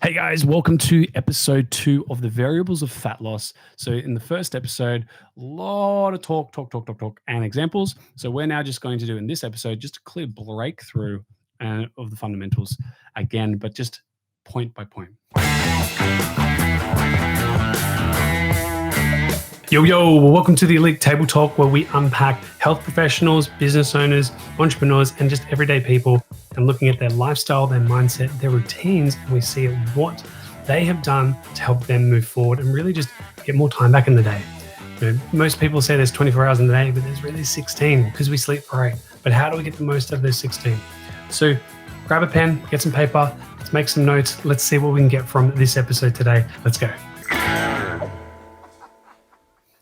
Hey guys, welcome to episode 2 of the variables of fat loss. So in the first episode, a lot of talk, and examples. So we're now just going to do in this episode just a clear breakthrough of the fundamentals again, but just point by point. Yo, welcome to the Elite Table Talk, where we unpack health professionals, business owners, entrepreneurs, and just everyday people, and looking at their lifestyle, their mindset, their routines, and we see what they have done to help them move forward and really just get more time back in the day. You know, most people say there's 24 hours in the day, but there's really 16 because we sleep for 8. But how do we get the most out of those 16? So grab a pen, get some paper, let's make some notes. Let's see what we can get from this episode today. Let's go.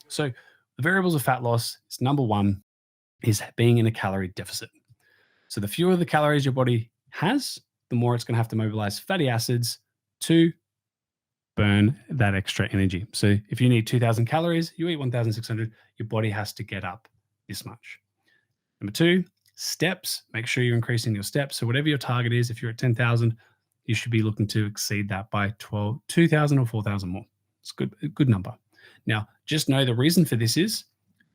So the variables of fat loss is number 1 is being in a calorie deficit. So the fewer the calories your body has, the more it's going to have to mobilize fatty acids to burn that extra energy. So if you need 2,000 calories, you eat 1,600, your body has to get up this much. Number 2, steps. Make sure you're increasing your steps. So whatever your target is, if you're at 10,000, you should be looking to exceed that by 2,000 or 4,000 more. It's a good number. Now, just know the reason for this is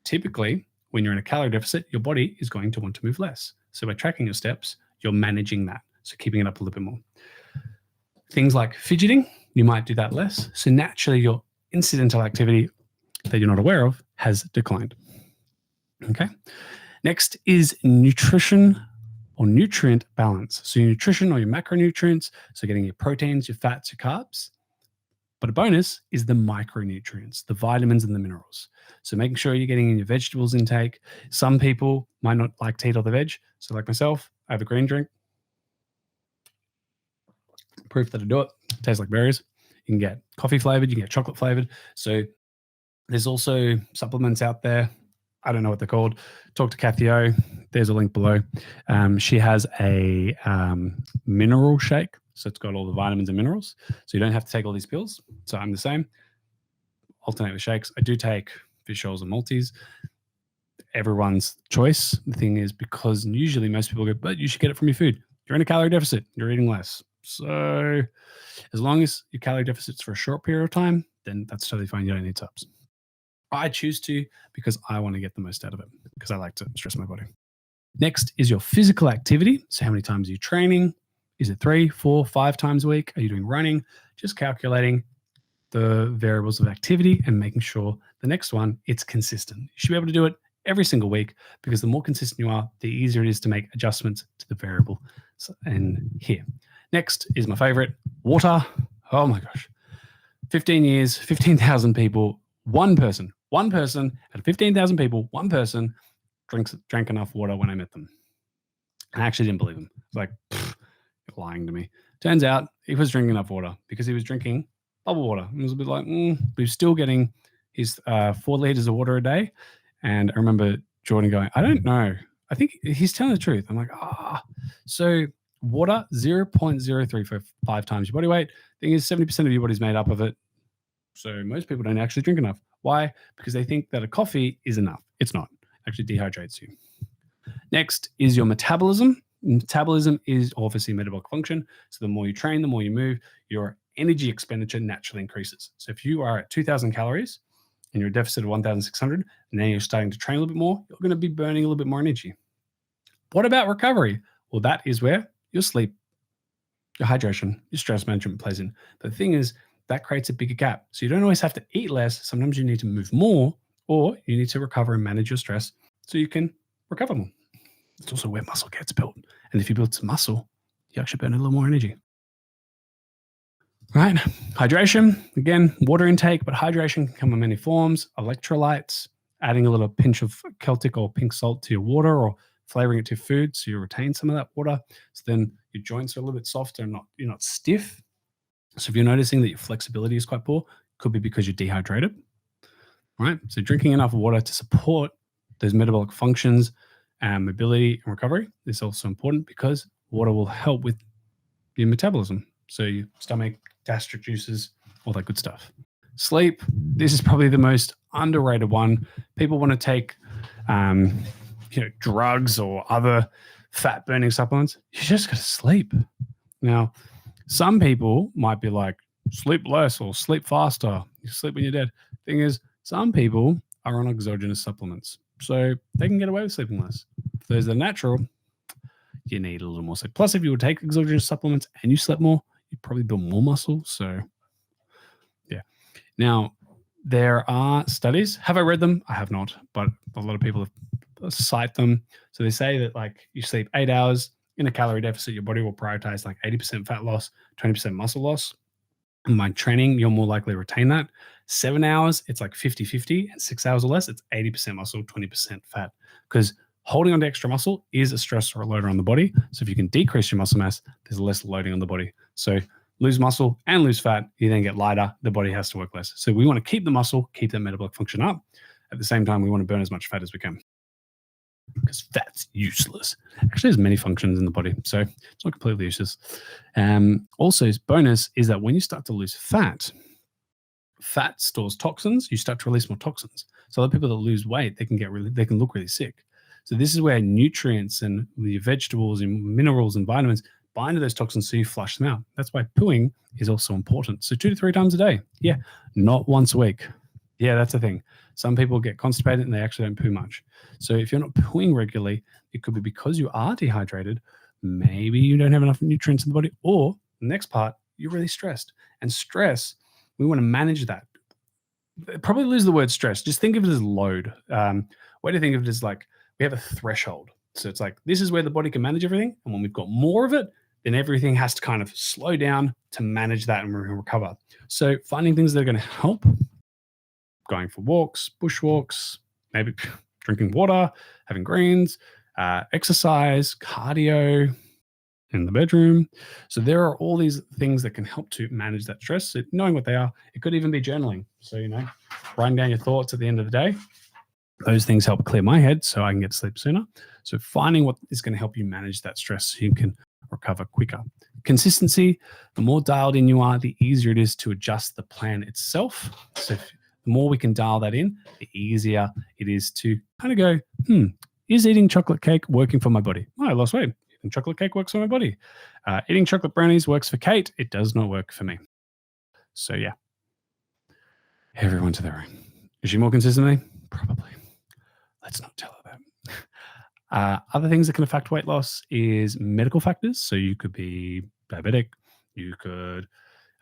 typically when you're in a calorie deficit, your body is going to want to move less. So by tracking your steps, you're managing that. So keeping it up a little bit more. Things like fidgeting, you might do that less. So naturally, your incidental activity that you're not aware of has declined. Okay. Next is nutrition or nutrient balance. So your nutrition or your macronutrients, so getting your proteins, your fats, your carbs. But a bonus is the micronutrients, the vitamins and the minerals. So making sure you're getting in your vegetables intake. Some people might not like to eat all the veg. So like myself, I have a green drink. Proof that I do it. Tastes like berries. You can get coffee flavored, you can get chocolate flavored. So there's also supplements out there. I don't know what they're called. Talk to Kathy O. There's a link below. She has a mineral shake. So it's got all the vitamins and minerals. So you don't have to take all these pills. So I'm the same. Alternate with shakes. I do take fish oils and multis. Everyone's choice. The thing is, because usually most people go, but you should get it from your food. You're in a calorie deficit. You're eating less. So as long as your calorie deficit's for a short period of time, then that's totally fine. You don't need subs. I choose to because I want to get the most out of it because I like to stress my body. Next is your physical activity. So how many times are you training? Is it 3, 4, 5 times a week? Are you doing running? Just calculating the variables of activity and making sure the next one, it's consistent. You should be able to do it every single week because the more consistent you are, the easier it is to make adjustments to the variable. And here. Next is my favorite, water. Oh my gosh. 15 years, 15,000 people, one person out of 15,000 people, one person drank enough water when I met them. I actually didn't believe him. It's like, you're lying to me. Turns out he was drinking enough water because he was drinking bubble water. It was a bit like, but he was still getting his 4 liters of water a day. And I remember Jordan going, I don't know. I think he's telling the truth. I'm like, So water, 0.0345 times your body weight. Thing is, 70% of your body's made up of it. So most people don't actually drink enough. Why? Because they think that a coffee is enough. It's not. It actually dehydrates you. Next is your metabolism. Metabolism is obviously metabolic function. So the more you train, the more you move, your energy expenditure naturally increases. So if you are at 2,000 calories and you're a deficit of 1,600, and then you're starting to train a little bit more, you're going to be burning a little bit more energy. What about recovery? Well, that is where your sleep, your hydration, your stress management plays in. But the thing is, that creates a bigger gap. So you don't always have to eat less. Sometimes you need to move more, or you need to recover and manage your stress so you can recover more. It's also where muscle gets built. And if you build some muscle, you actually burn a little more energy. Right? Hydration, again, water intake, but hydration can come in many forms. Electrolytes, adding a little pinch of Celtic or pink salt to your water or flavoring it to food so you retain some of that water. So then your joints are a little bit softer and you're not stiff. So if you're noticing that your flexibility is quite poor, could be because you're dehydrated. Right? So drinking enough water to support those metabolic functions and mobility and recovery is also important because water will help with your metabolism. So your stomach, gastric juices, all that good stuff. Sleep, this is probably the most underrated one. People want to take drugs or other fat burning supplements. You just got to sleep. Now, Some people might be like, sleep less or sleep faster. You sleep when you're dead. Thing is, some people are on exogenous supplements, so they can get away with sleeping less. If those that are natural, you need a little more sleep. Plus, if you would take exogenous supplements and you slept more, you'd probably build more muscle. So, yeah. Now, there are studies. Have I read them? I have not, but a lot of people have cite them. So they say that like you sleep 8 hours in a calorie deficit, your body will prioritize like 80% fat loss, 20% muscle loss. And by training, you're more likely to retain that. 7 hours, it's like 50-50, and 6 hours or less, it's 80% muscle, 20% fat. Because holding on to extra muscle is a stress or a loader on the body. So if you can decrease your muscle mass, there's less loading on the body. So lose muscle and lose fat, you then get lighter, the body has to work less. So we want to keep the muscle, keep that metabolic function up. At the same time, we want to burn as much fat as we can, because fat's useless. Actually, has many functions in the body, so it's not completely useless. Also, bonus is that when you start to lose fat, fat stores toxins. You start to release more toxins. So a lot of people that lose weight, they can look really sick. So this is where nutrients and the vegetables and minerals and vitamins bind to those toxins, so you flush them out. That's why pooing is also important. So 2 to 3 times a day. Yeah, not once a week. Yeah, that's the thing. Some people get constipated and they actually don't poo much. So if you're not pooing regularly, it could be because you are dehydrated. Maybe you don't have enough nutrients in the body, or the next part, you're really stressed. And stress, we want to manage that. Probably lose the word stress. Just think of it as load. Way to think of it is like we have a threshold. So it's like this is where the body can manage everything. And when we've got more of it, then everything has to kind of slow down to manage that and recover. So finding things that are going to help, going for walks, bushwalks, maybe drinking water, having greens, exercise, cardio in the bedroom. So there are all these things that can help to manage that stress. So knowing what they are, it could even be journaling. So, writing down your thoughts at the end of the day. Those things help clear my head so I can get to sleep sooner. So finding what is going to help you manage that stress so you can recover quicker. Consistency, the more dialed in you are, the easier it is to adjust the plan itself. So the more we can dial that in, the easier it is to kind of go, is eating chocolate cake working for my body? Oh, I lost weight. Eating chocolate cake works for my body. Eating chocolate brownies works for Kate. It does not work for me. So yeah, everyone to their own. Is she more consistent than me? Probably. Let's not tell her that. Other things that can affect weight loss is medical factors. So you could be diabetic. You could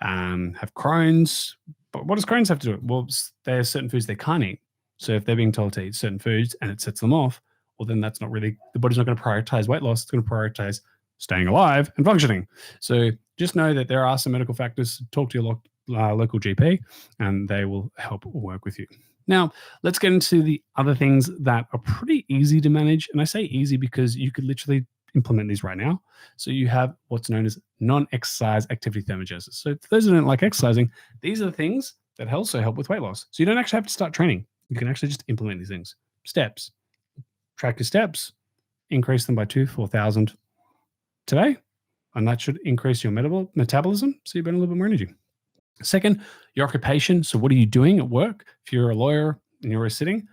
have Crohn's. But what does Crohn's have to do with it? Well, there are certain foods they can't eat. So if they're being told to eat certain foods and it sets them off, well, then that's not really, the body's not going to prioritize weight loss. It's going to prioritize staying alive and functioning. So just know that there are some medical factors. Talk to your local GP and they will help work with you. Now, let's get into the other things that are pretty easy to manage. And I say easy because you could literally implement these right now. So you have what's known as non-exercise activity thermogenesis. So for those who don't like exercising, these are the things that also help with weight loss. So you don't actually have to start training. You can actually just implement these things. Steps. Track your steps. Increase them by 4,000 today. And that should increase your metabolism so you burn a little bit more energy. Second, your occupation. So what are you doing at work? If you're a lawyer and you're sitting,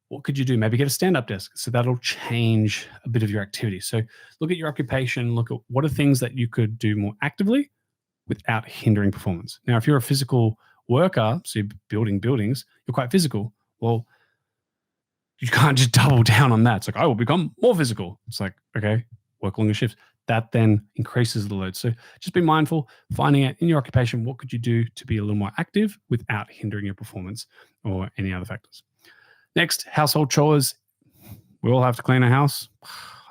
what could you do? Maybe get a stand-up desk. So that'll change a bit of your activity. So look at your occupation. Look at what are things that you could do more actively without hindering performance. Now, if you're a physical worker, so you're building buildings, you're quite physical. Well, you can't just double down on that. It's like, I will become more physical. It's like, okay, work longer shifts. That then increases the load. So just be mindful, finding out in your occupation, what could you do to be a little more active without hindering your performance or any other factors. Next, household chores. We all have to clean our house.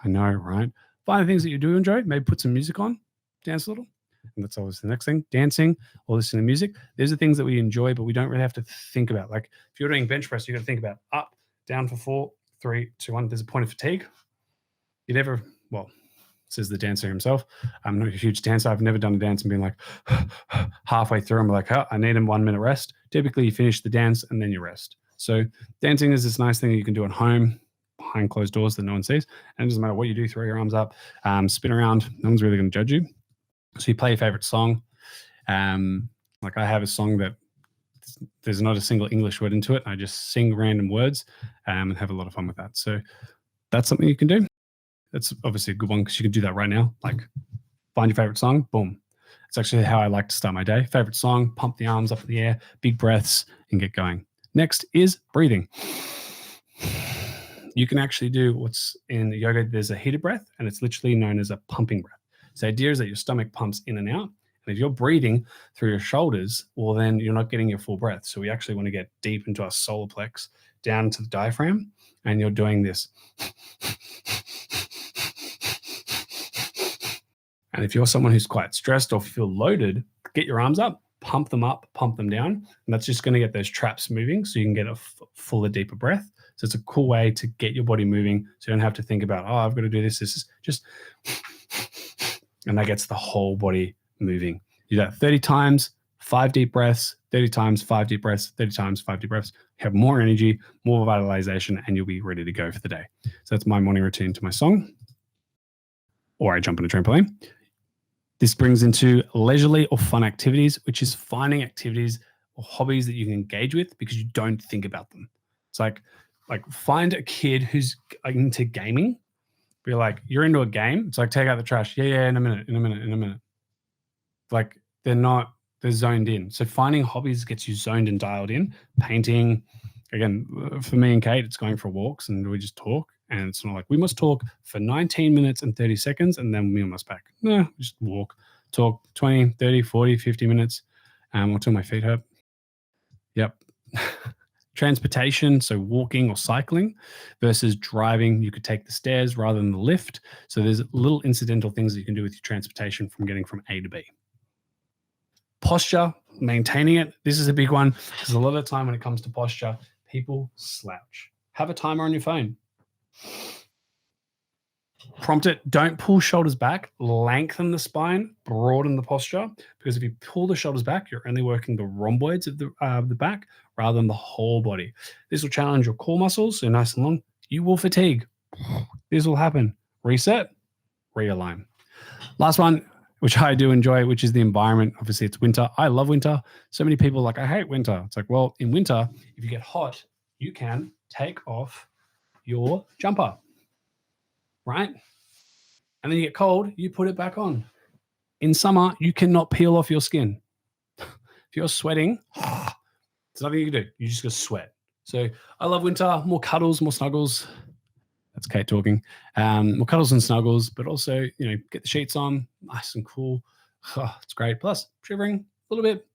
I know, right? Find the things that you do enjoy. Maybe put some music on, dance a little. And that's always the next thing, dancing or listening to music. These are things that we enjoy, but we don't really have to think about. Like if you're doing bench press, you got to think about up, down for 4, 3, 2, 1. There's a point of fatigue. Says the dancer himself. I'm not a huge dancer. I've never done a dance and been like halfway through. I'm like, I need a 1 minute rest. Typically, you finish the dance and then you rest. So dancing is this nice thing that you can do at home behind closed doors that no one sees. And it doesn't matter what you do, throw your arms up, spin around. No one's really going to judge you. So you play your favorite song. Like I have a song that there's not a single English word into it. I just sing random words and have a lot of fun with that. So that's something you can do. That's obviously a good one because you can do that right now. Like find your favorite song, boom. It's actually how I like to start my day. Favorite song, pump the arms up in the air, big breaths, and get going. Next is breathing. You can actually do what's in yoga. There's a heated breath, and it's literally known as a pumping breath. So the idea is that your stomach pumps in and out. And if you're breathing through your shoulders, well, then you're not getting your full breath. So we actually want to get deep into our solar plex, down to the diaphragm, and you're doing this. And if you're someone who's quite stressed or feel loaded, get your arms up, pump them down. And that's just going to get those traps moving so you can get a fuller, deeper breath. So it's a cool way to get your body moving. So you don't have to think about, oh, I've got to do this. This is just, and that gets the whole body moving. You do that 30 times, 5 deep breaths, 30 times, 5 deep breaths, 30 times, 5 deep breaths. You have more energy, more vitalization, and you'll be ready to go for the day. So that's my morning routine to my song. Or I jump on a trampoline. This brings into leisurely or fun activities, which is finding activities or hobbies that you can engage with because you don't think about them. It's like find a kid who's into gaming. Be like, you're into a game. It's like, take out the trash. Yeah, in a minute. Like they're zoned in. So finding hobbies gets you zoned and dialed in. Painting, again, for me and Kate, it's going for walks and we just talk. And it's not like we must talk for 19 minutes and 30 seconds and then we must back. No, just walk, talk 20, 30, 40, 50 minutes until my feet hurt. Yep. Transportation, so walking or cycling versus driving. You could take the stairs rather than the lift. So there's little incidental things that you can do with your transportation from getting from A to B. Posture, maintaining it. This is a big one because a lot of the time when it comes to posture, people slouch. Have a timer on your phone. Prompt it. Don't pull shoulders back. Lengthen the spine. Broaden the posture. Because if you pull the shoulders back, you're only working the rhomboids of the back rather than the whole body. This will challenge your core muscles. So nice and long. You will fatigue. This will happen. Reset. Realign. Last one, which I do enjoy, which is the environment. Obviously, it's winter. I love winter. So many people are like, I hate winter. It's like, well, in winter, if you get hot, you can take off your jumper, right? And then you get cold, you put it back on. In summer, you cannot peel off your skin. If you're sweating, there's nothing you can do. You just go sweat. So I love winter, more cuddles, more snuggles. That's Kate talking. More cuddles and snuggles, but also, get the sheets on, nice and cool. It's great. Plus, shivering a little bit,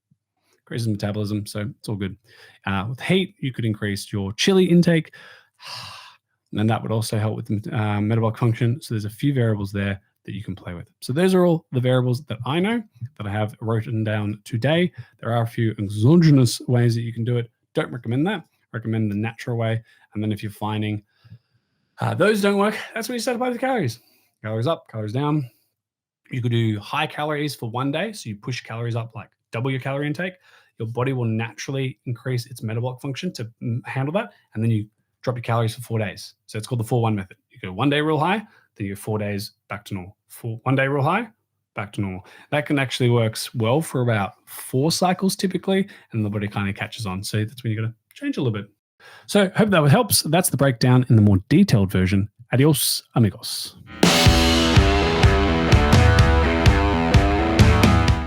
increases metabolism, so it's all good. With heat, you could increase your chili intake, and that would also help with metabolic function. So there's a few variables there that you can play with. So those are all the variables that I know that I have written down today. There are a few exogenous ways that you can do it. Don't recommend that. Recommend the natural way. And then if you're finding those don't work, that's when you start applying the calories. Calories up, calories down. You could do high calories for one day. So you push calories up like double your calorie intake. Your body will naturally increase its metabolic function to handle that. And then you drop your calories for 4 days. So it's called the 4-1 method. You go 1 day real high, then you go 4 days back to normal. 1 day real high, back to normal. That can actually works well for about 4 cycles typically, and the body kind of catches on. So that's when you got to change a little bit. So hope that helps. That's the breakdown in the more detailed version. Adios, amigos.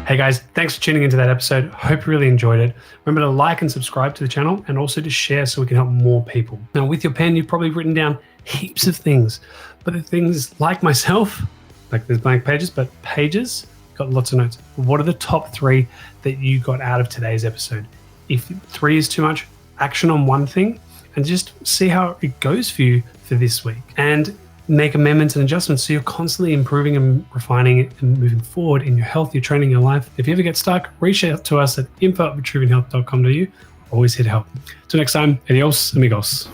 Hey guys, thanks for tuning into that episode. Hope you really enjoyed it. Remember to like and subscribe to the channel and also to share so we can help more people. Now with your pen, you've probably written down heaps of things, but the things like myself, like there's blank pages, but pages, got lots of notes. What are the top 3 that you got out of today's episode? If 3 is too much, action on one thing and just see how it goes for you for this week. And make amendments and adjustments so you're constantly improving and refining and moving forward in your health, your training, your life. If you ever get stuck, reach out to us at info@vitruvianhealth.com.au. Always here to help. Till next time, adios, amigos.